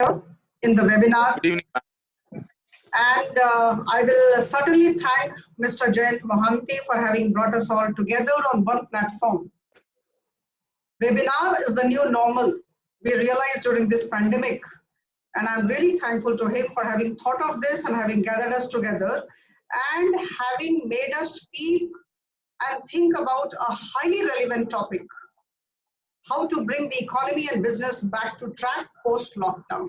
in the webinar. Good evening. And I will certainly thank Mr. Jayant Mohanty for having brought us all together on one platform. Webinar is the new normal, we realized during this pandemic. And I'm really thankful to him for having thought of this and having gathered us together and having made us speak and think about a highly relevant topic: how to bring the economy and business back to track post-lockdown.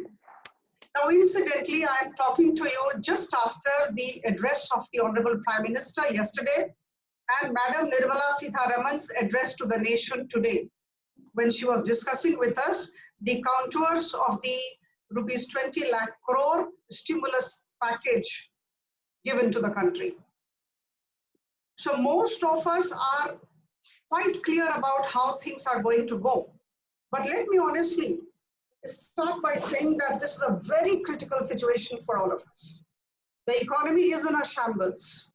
Now, incidentally, I'm talking to you just after the address of the Honorable Prime Minister yesterday and Madam Nirmala Sitharaman's address to the nation today, when she was discussing with us the contours of the rupees 20 lakh crore stimulus package given to the country. So most of us are quite clear about how things are going to go. But let me honestly start by saying that this is a very critical situation for all of us. The economy is in a shambles.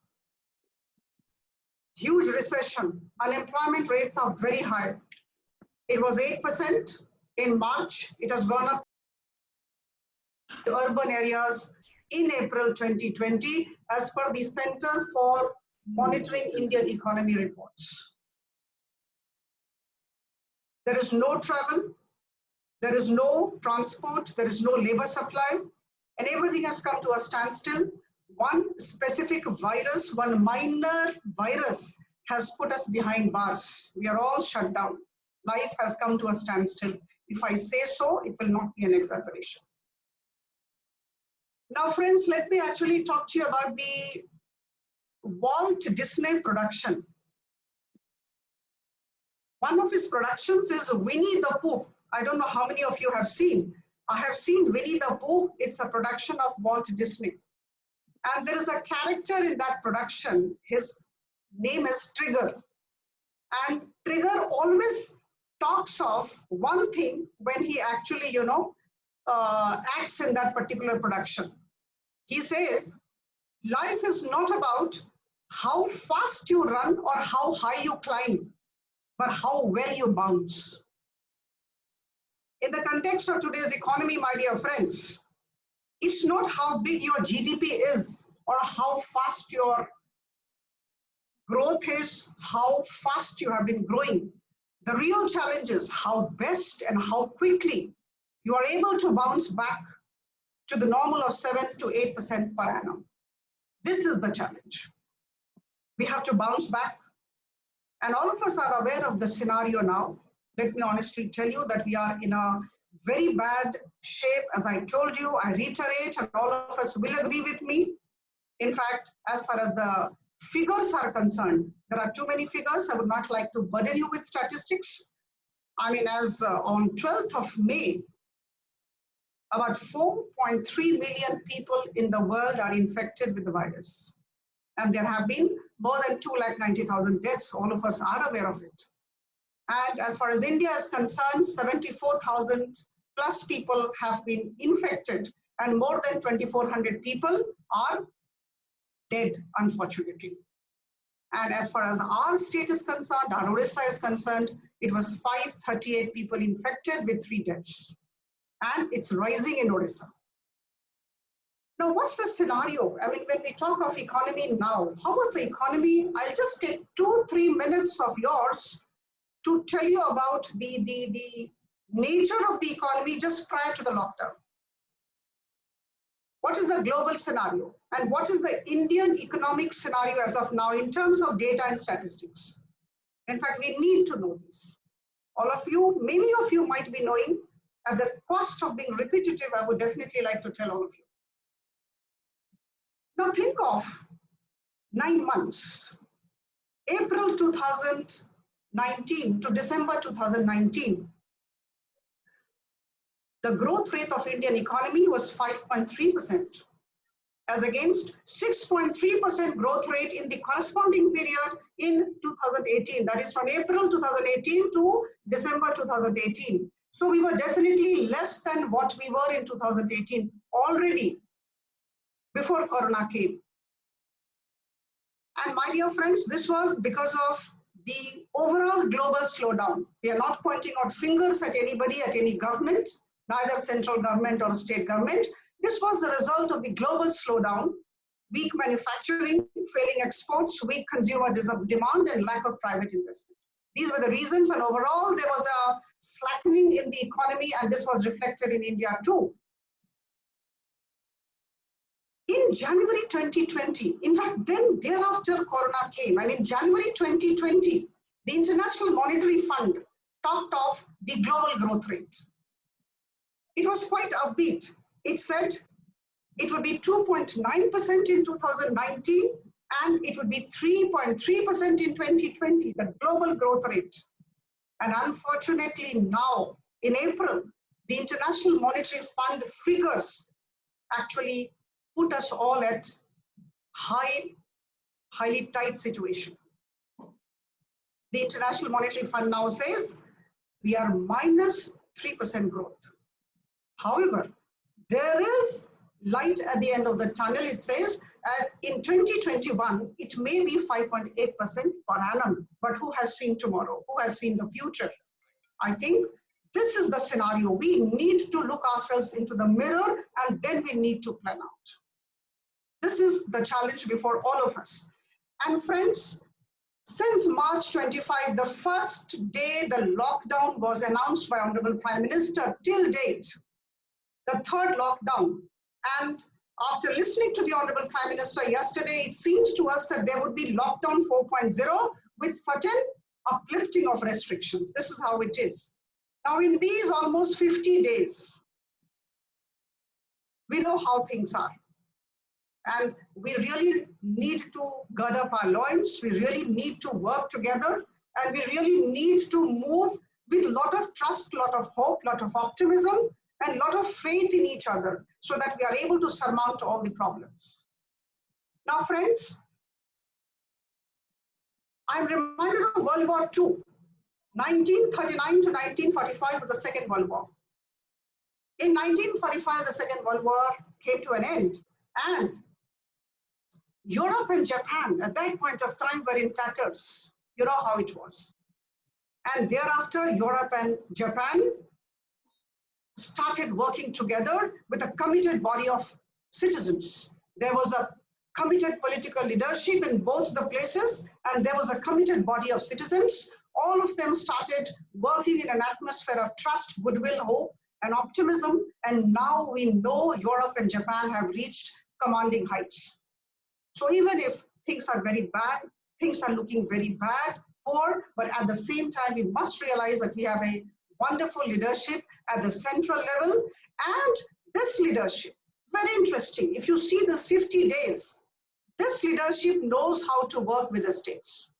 Huge recession. Unemployment rates are very high. It was 8% in March. It has gone up in urban areas in April 2020 as per the Center for Monitoring Indian Economy reports. There is no travel, there is no transport, there is no labor supply, and everything has come to a standstill. One specific virus, one minor virus has put us behind bars. We are all shut down. Life has come to a standstill. If I say so, it will not be an exaggeration. Now, friends, let me actually talk to you about the Walt Disney production. One of his productions is Winnie the Pooh. I don't know how many of you have seen. I have seen Winnie the Pooh. It's a production of Walt Disney. And there is a character in that production. His name is Trigger. And Trigger always talks of one thing when he actually, acts in that particular production. He says, life is not about how fast you run or how high you climb, but how well you bounce. In the context of today's economy, my dear friends, it's not how big your GDP is or how fast your growth is, how fast you have been growing. The real challenge is how best and how quickly you are able to bounce back to the normal of 7 to 8% per annum. This is the challenge. We have to bounce back. And all of us are aware of the scenario now. Let me honestly tell you that we are in a very bad shape. As I told you, I reiterate, and all of us will agree with me. In fact, as far as the figures are concerned, there are too many figures. I would not like to burden you with statistics. I mean, as on 12th of May, about 4.3 million people in the world are infected with the virus. And there have been more than 290,000 deaths. All of us are aware of it. And as far as India is concerned, 74,000 plus people have been infected and more than 2,400 people are dead, unfortunately. And as far as our state is concerned, our Odisha is concerned, it was 538 people infected with 3 deaths. And it's rising in Odisha. Now, what's the scenario? I mean, when we talk of economy now, how was the economy? I'll just take 2-3 minutes of yours to tell you about the nature of the economy just prior to the lockdown. What is the global scenario? And what is the Indian economic scenario as of now in terms of data and statistics? In fact, we need to know this. All of you, many of you might be knowing. At the cost of being repetitive, I would definitely like to tell all of you. Now think of 9 months, April 2019 to December 2019. The growth rate of Indian economy was 5.3%, as against 6.3% growth rate in the corresponding period in 2018. That is from April 2018 to December 2018. So we were definitely less than what we were in 2018 already before Corona came. And my dear friends, this was because of the overall global slowdown. We are not pointing out fingers at anybody, at any government. neither central government or state government. This was the result of the global slowdown, weak manufacturing, failing exports, weak consumer demand, and lack of private investment. These were the reasons, and overall there was a slackening in the economy, and this was reflected in India too. In January 2020, in fact, then thereafter Corona came, and in January 2020, the International Monetary Fund talked of the global growth rate. It was quite upbeat. It said it would be 2.9% in 2019, and it would be 3.3% in 2020, the global growth rate. And unfortunately now, in April, the International Monetary Fund figures actually put us all at highly tight situation. The International Monetary Fund now says we are minus 3% growth. However, there is light at the end of the tunnel. It says in 2021, it may be 5.8% per annum, but who has seen tomorrow? Who has seen the future? I think this is the scenario. We need to look ourselves into the mirror, and then we need to plan out. This is the challenge before all of us. And friends, since March 25, the first day the lockdown was announced by Honorable Prime Minister till date, the third lockdown. And after listening to the Honorable Prime Minister yesterday, it seems to us that there would be lockdown 4.0 with certain uplifting of restrictions. This is how it is. Now in these almost 50 days, we know how things are. And we really need to gird up our loins. We really need to work together. And we really need to move with a lot of trust, a lot of hope, a lot of optimism, and a lot of faith in each other so that we are able to surmount all the problems. Now, friends, I'm reminded of World War II. 1939 to 1945 was the Second World War. In 1945, the Second World War came to an end, and Europe and Japan at that point of time were in tatters. You know how it was. And thereafter, Europe and Japan started working together with a committed body of citizens. There was a committed political leadership in both the places, and there was a committed body of citizens. All of them started working in an atmosphere of trust, goodwill, hope, and optimism. And now we know Europe and Japan have reached commanding heights. So even if things are very bad, things are looking very bad, poor, but at the same time, we must realize that we have a wonderful leadership at the central level. And this leadership, very interesting. If you see this 50 days, this leadership knows how to work with the states.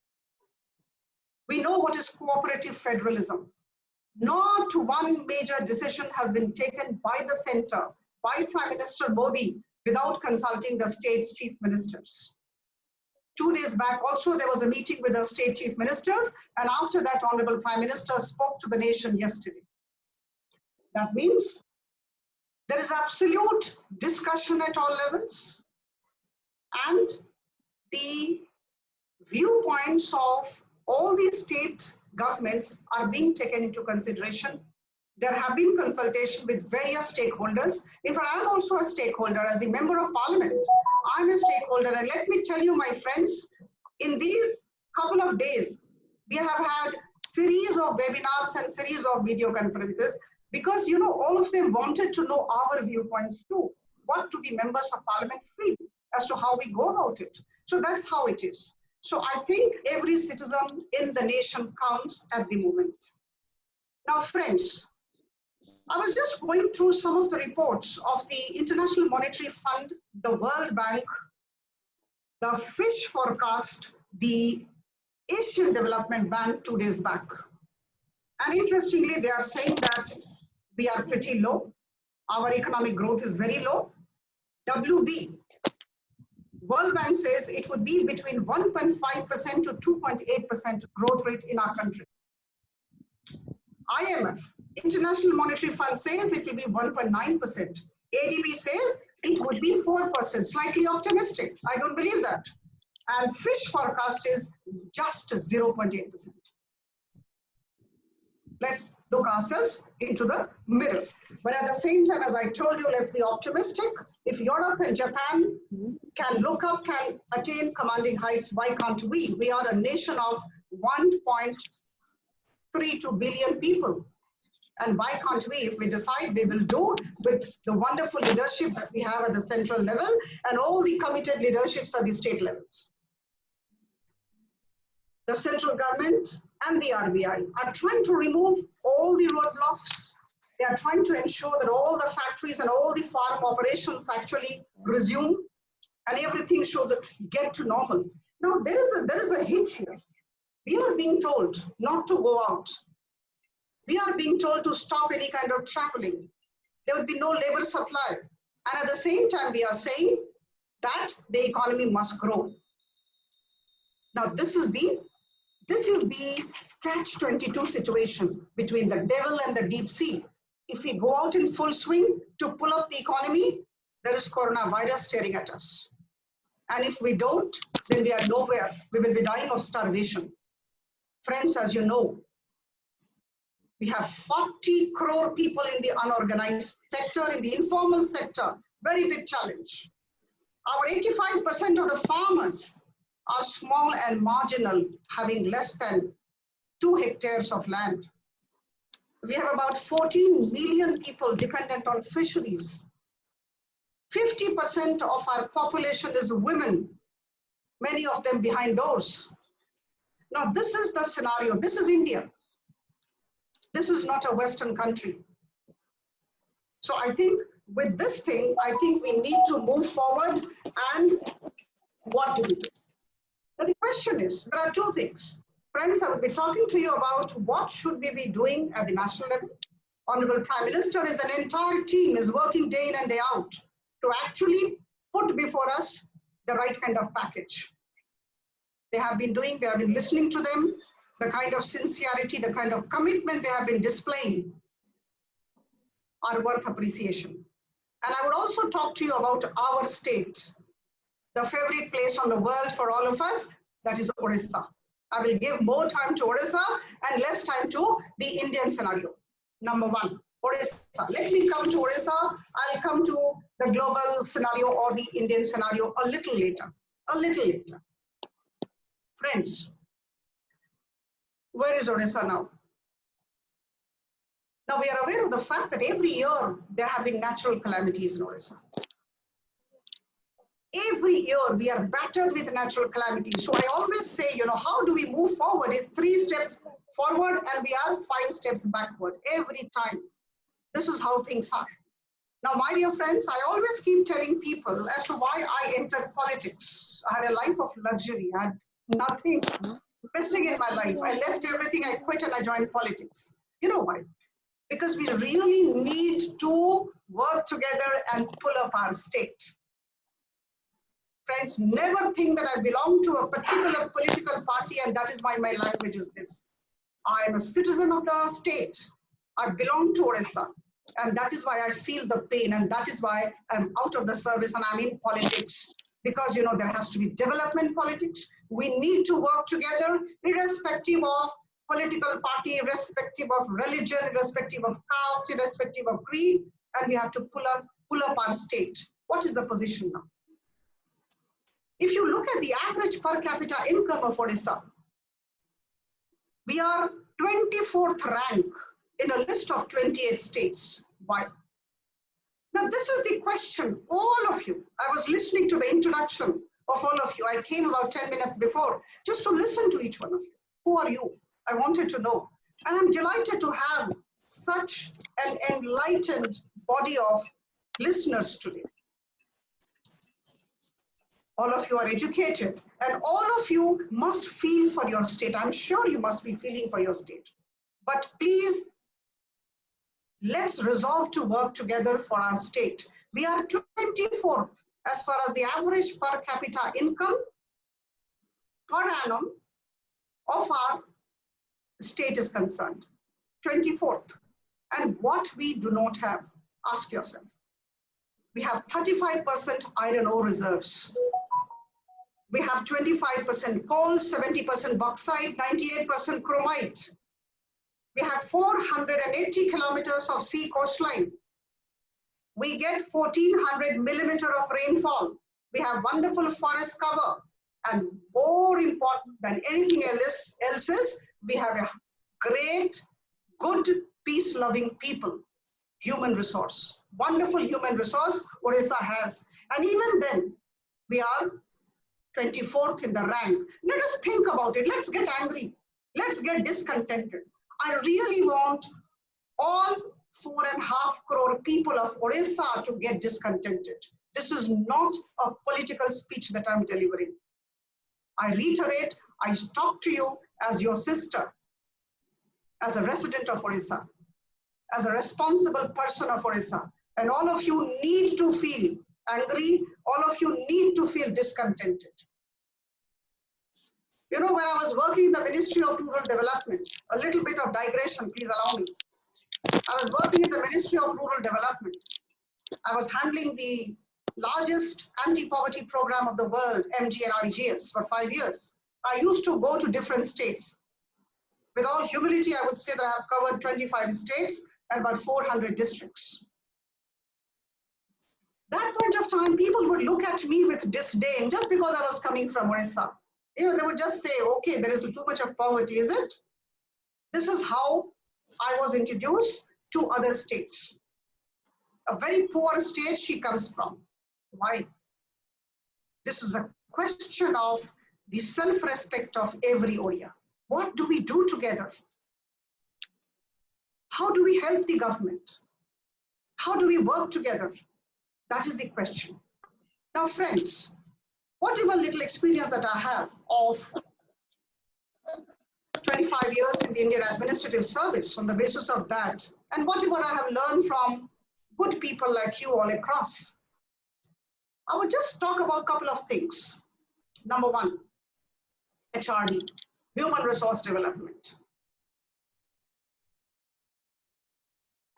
We know what is cooperative federalism. Not one major decision has been taken by the center, by Prime Minister Modi, without consulting the state's chief ministers. 2 days back also there was a meeting with the state chief ministers, and after that Honorable Prime Minister spoke to the nation yesterday. That means there is absolute discussion at all levels, and the viewpoints of all these state governments are being taken into consideration. There have been consultation with various stakeholders. In fact, I'm also a stakeholder as the Member of Parliament. I'm a stakeholder, and let me tell you, my friends, in these couple of days, we have had series of webinars and series of video conferences because, you know, all of them wanted to know our viewpoints too. What do the members of Parliament feel as to how we go about it? So that's how it is. So I think every citizen in the nation counts at the moment. Now, friends, I was just going through some of the reports of the International Monetary Fund, the World Bank, the Fish Forecast, the Asian Development Bank 2 days back. And interestingly, they are saying that we are pretty low. Our economic growth is very low. WB, World Bank says it would be between 1.5% to 2.8% growth rate in our country. IMF, International Monetary Fund, says it will be 1.9%. ADB says it would be 4%, slightly optimistic. I don't believe that. And Fish Forecast is just 0.8%. Let's look ourselves into the mirror. But at the same time, as I told you, let's be optimistic. If Europe and Japan can look up, can attain commanding heights, why can't we? We are a nation of 1.32 billion people. And why can't we, if we decide, we will do with the wonderful leadership that we have at the central level and all the committed leaderships at the state levels. The central government and the RBI are trying to remove all the roadblocks. They are trying to ensure that all the factories and all the farm operations actually resume and everything should get to normal. Now, there is a hitch here. We are being told not to go out. We are being told to stop any kind of traveling. There would be no labor supply. And at the same time, we are saying that the economy must grow. Now, this is the catch-22 situation between the devil and the deep sea. If we go out in full swing to pull up the economy, there is coronavirus staring at us. And if we don't, then we are nowhere. We will be dying of starvation. Friends, as you know, we have 40 crore people in the unorganized sector, in the informal sector, very big challenge. Our 85% of the farmers are small and marginal, having less than 2 hectares of land. We have about 14 million people dependent on fisheries. 50% of our population is women, many of them behind doors. Now, this is the scenario. This is India. This is not a Western country. So I think with this thing, I think we need to move forward. And what do we do? Now the question is, there are 2 things. Friends, I will be talking to you about what should we be doing at the national level. Honorable Prime Minister is an entire team is working day in and day out to actually put before us the right kind of package. They have been listening to them, the kind of sincerity, the kind of commitment they have been displaying are worth appreciation. And I would also talk to you about our state, the favorite place on the world for all of us, that is Odisha. I will give more time to Odisha and less time to the Indian scenario. Number 1, Odisha. Let me come to Odisha. I'll come to the global scenario or the Indian scenario a little later. Friends, where is Odisha now? Now we are aware of the fact that every year there have been natural calamities in Odisha. Every year we are battered with natural calamities. So I always say, how do we move forward? It's 3 steps forward and we are 5 steps backward every time. This is how things are. Now, my dear friends, I always keep telling people as to why I entered politics. I had a life of luxury. I had nothing missing in my life. I left everything, I quit and I joined politics. You know why? Because we really need to work together and pull up our state. Friends, never think that I belong to a particular political party and that is why my language is this. I am a citizen of the state. I belong to Odisha. And that is why I feel the pain and that is why I'm out of the service and I'm in politics. Because, there has to be development politics. We need to work together irrespective of political party, irrespective of religion, irrespective of caste, irrespective of creed. And we have to pull up our state. What is the position now? If you look at the average per capita income of Odisha, we are 24th rank in a list of 28 states. Why? Now, this is the question, all of you. I was listening to the introduction of all of you. I came about 10 minutes before just to listen to each one of you. Who are you? I wanted to know. And I'm delighted to have such an enlightened body of listeners today. All of you are educated and all of you must feel for your state. I'm sure you must be feeling for your state. But please, let's resolve to work together for our state. We are 24th as far as the average per capita income per annum of our state is concerned. 24th. And what we do not have, ask yourself. We have 35% iron ore reserves. We have 25% coal, 70% bauxite, 98% chromite. We have 480 kilometers of sea coastline. We get 1400 millimeter of rainfall. We have wonderful forest cover. And more important than anything else is, we have a great, good, peace-loving people, human resource. Wonderful human resource Odisha has. And even then, we are 24th in the rank. Let us think about it. Let's get angry. Let's get discontented. I really want all 4.5 crore people of Odisha to get discontented. This is not a political speech that I'm delivering. I reiterate, I talk to you as your sister, as a resident of Odisha, as a responsible person of Odisha. And all of you need to feel angry. All of you need to feel discontented. You know, when I was working in the Ministry of Rural Development, a little bit of digression, please allow me. I was working in the Ministry of Rural Development. I was handling the largest anti-poverty program of the world, MGNREGS, for 5 years. I used to go to different states. With all humility, I would say that I have covered 25 states and about 400 districts. That point of time, people would look at me with disdain just because I was coming from Odisha. You know, they would just say, okay, there is too much of poverty, is it? This is how I was introduced to other states. A very poor state she comes from. Why? This is a question of the self-respect of every Odia. What do we do together? How do we help the government? How do we work together? That is the question. Now, friends, whatever little experience that I have of 25 years in the Indian Administrative Service, on the basis of that, and whatever I have learned from good people like you all across, I would just talk about a couple of things. Number one, HRD, Human Resource Development.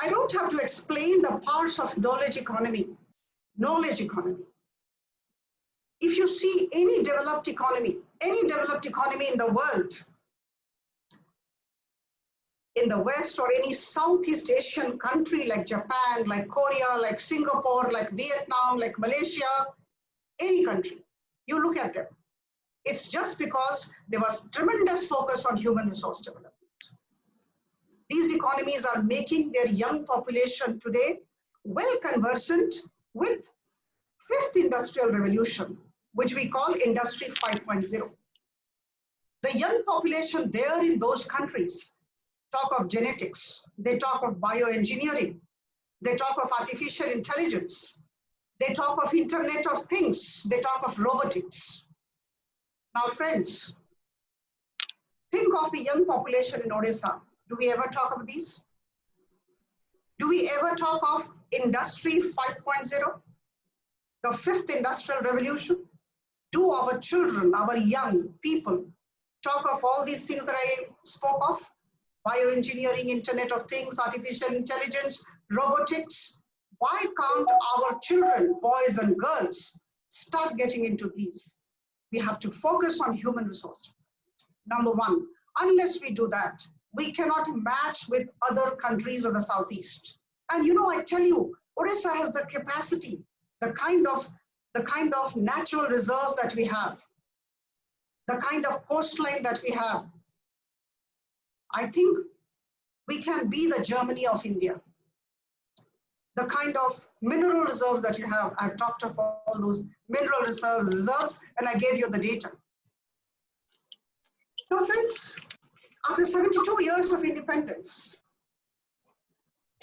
I don't have to explain the parts of knowledge economy. Knowledge economy. If you see any developed economy in the world, in the West or any Southeast Asian country like Japan, like Korea, like Singapore, like Vietnam, like Malaysia, any country, you look at them. It's just because there was tremendous focus on human resource development. These economies are making their young population today well conversant with fifth industrial revolution, which we call Industry 5.0. The young population there in those countries talk of genetics, they talk of bioengineering, they talk of artificial intelligence, they talk of Internet of Things, they talk of robotics. Now, friends, think of the young population in Odisha. Do we ever talk of these? Do we ever talk of Industry 5.0, the fifth industrial revolution? Do our children, our young people, talk of all these things that I spoke of? Bioengineering, Internet of Things, artificial intelligence, robotics. Why can't our children, boys and girls, start getting into these? We have to focus on human resource. Number one, unless we do that, we cannot match with other countries of the Southeast. And you know, I tell you, Odisha has the capacity, the kind of natural reserves that we have, the kind of coastline that we have. I think we can be the Germany of India. The kind of mineral reserves that you have, I've talked of all those mineral reserves, and I gave you the data. Now, friends, after 72 years of independence,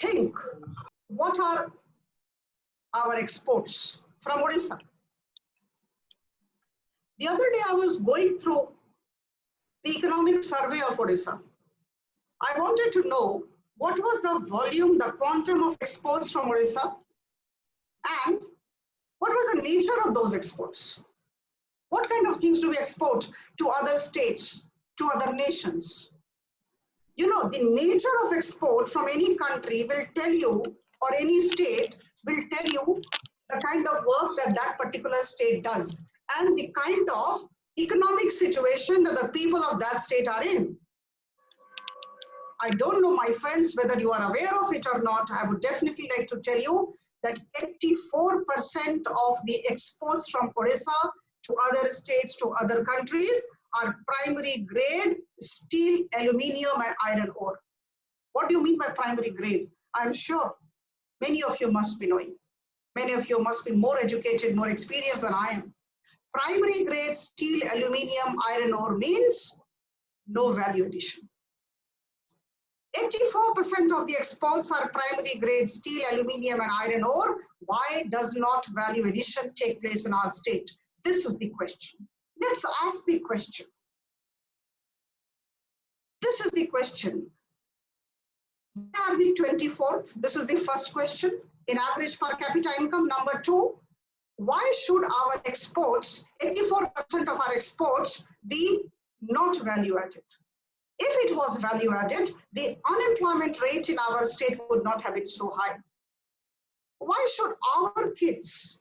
think, what are our exports from Odisha? The other day I was going through the economic survey of Odisha. I wanted to know what was the volume, the quantum of exports from Odisha, and what was the nature of those exports? What kind of things do we export to other states, to other nations? You know, the nature of export from any country will tell you, or any state will tell you, the kind of work that that particular state does and the kind of economic situation that the people of that state are in. I don't know, my friends, whether you are aware of it or not. I would definitely like to tell you that 84% of the exports from Odisha to other states, to other countries, are primary grade steel, aluminium, and iron ore. What do you mean by primary grade? I'm sure many of you must be knowing. Many of you must be more educated, more experienced than I am. Primary grade steel, aluminium, iron ore means no value addition. 84% of the exports are primary grade steel, aluminium, and iron ore. Why does not value addition take place in our state? This is the question. Let's ask the question. This is the question. Why are we 24th? This is the first question. In average per capita income. Number two, why should our exports, 84% of our exports, be not value added? If it was value added, the unemployment rate in our state would not have been so high. Why should our kids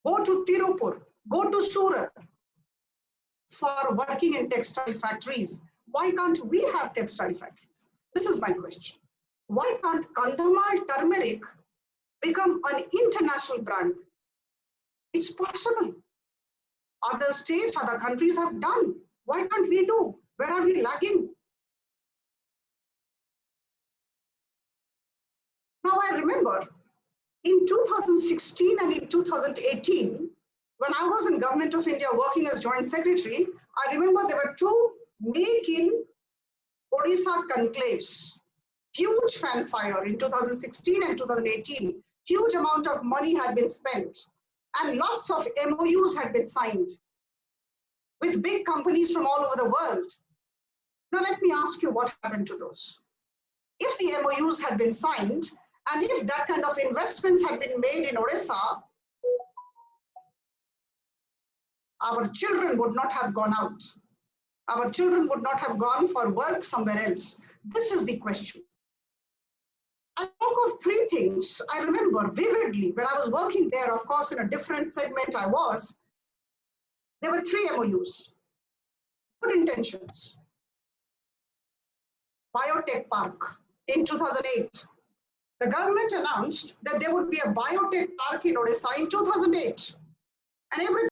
go to Tirupur, go to Surat for working in textile factories? Why can't we have textile factories? This is my question. Why can't Kandhamal turmeric become an international brand? It's possible. Other states, other countries have done. Why can't we do? Where are we lagging? Now I remember in 2016 and in 2018, when I was in Government of India working as Joint Secretary, I remember there were two Make in Odisha conclaves. Huge fanfare in 2016 and 2018. Huge amount of money had been spent and lots of MOUs had been signed with big companies from all over the world. Now let me ask you what happened to those. If the MOUs had been signed and if that kind of investments had been made in Odisha, our children would not have gone out. Our children would not have gone for work somewhere else. This is the question. I spoke of three things I remember vividly when I was working there, of course, in a different segment I was. There were three MOUs. Good intentions. Biotech Park in 2008. The government announced that there would be a biotech park in Odisha in 2008. And everything